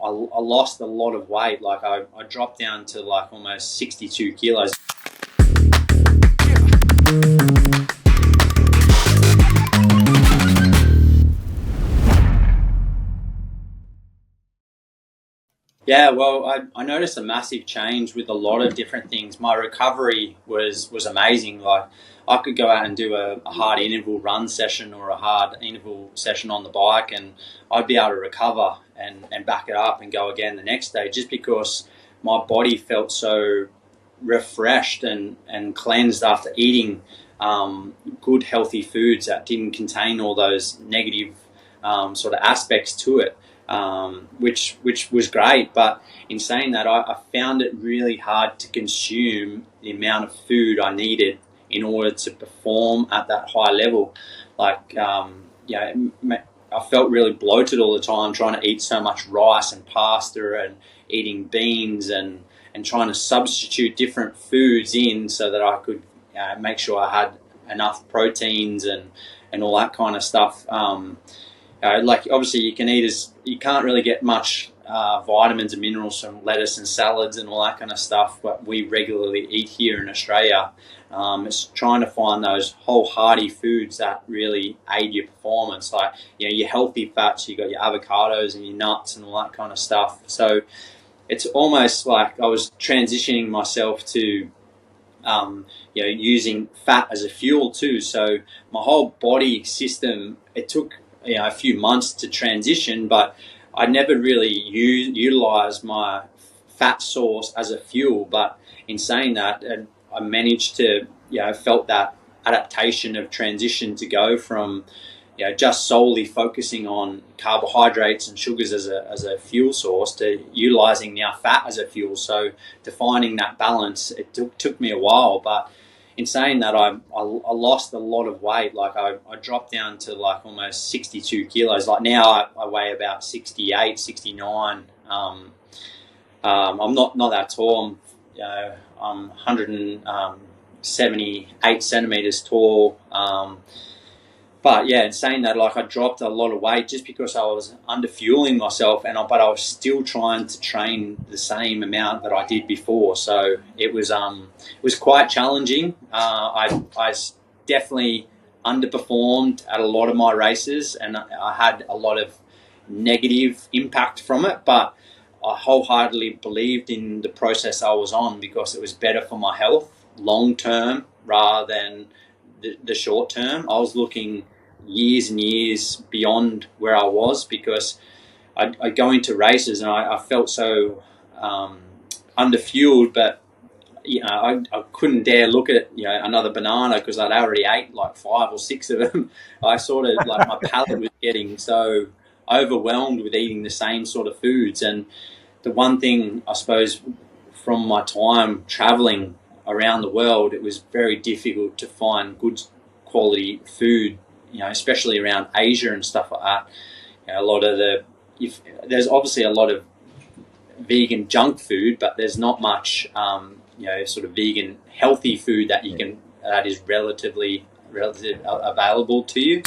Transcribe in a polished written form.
I lost a lot of weight. Like I dropped down to like almost 62 kilos. Yeah, well, I noticed a massive change with a lot of different things. My recovery was amazing. Like I could go out and do a hard interval run session or a hard interval session on the bike, and I'd be able to recover and back it up and go again the next day, just because my body felt so refreshed and cleansed after eating good healthy foods that didn't contain all those negative sort of aspects to it. Which was great, but in saying that, I found it really hard to consume the amount of food I needed in order to perform at that high level. Like, I felt really bloated all the time, trying to eat so much rice and pasta and eating beans and trying to substitute different foods in so that I could make sure I had enough proteins and all that kind of stuff. Like obviously you can't really get much vitamins and minerals from lettuce and salads and all that kind of stuff, but we regularly eat here in Australia. It's trying to find those whole hearty foods that really aid your performance, like your healthy fats. You got your avocados and your nuts and all that kind of stuff. So it's almost like I was transitioning myself to using fat as a fuel too. So my whole body system, it took a few months to transition, but I never really utilized my fat source as a fuel. But in saying that, I managed to felt that adaptation of transition to go from just solely focusing on carbohydrates and sugars as a fuel source to utilizing now fat as a fuel. So defining that balance, it took me a while, but in saying that, I lost a lot of weight. Like I dropped down to like almost 62 kilos. Like now I weigh about 68, 69. I'm not that tall. I'm 178 centimeters tall. But yeah, in saying that, like I dropped a lot of weight just because I was underfueling myself, but I was still trying to train the same amount that I did before. So it was quite challenging. I definitely underperformed at a lot of my races, and I had a lot of negative impact from it. But I wholeheartedly believed in the process I was on because it was better for my health long term rather than the short term. I was looking years and years beyond where I was because I go into races and I felt so underfueled, but I couldn't dare look at another banana because I'd already ate like 5 or 6 of them. I sort of like my palate was getting so overwhelmed with eating the same sort of foods. And the one thing I suppose from my time traveling around the world, it was very difficult to find good quality food, especially around Asia and stuff like that. There's obviously a lot of vegan junk food, but there's not much, sort of vegan healthy food that that is relatively available to you.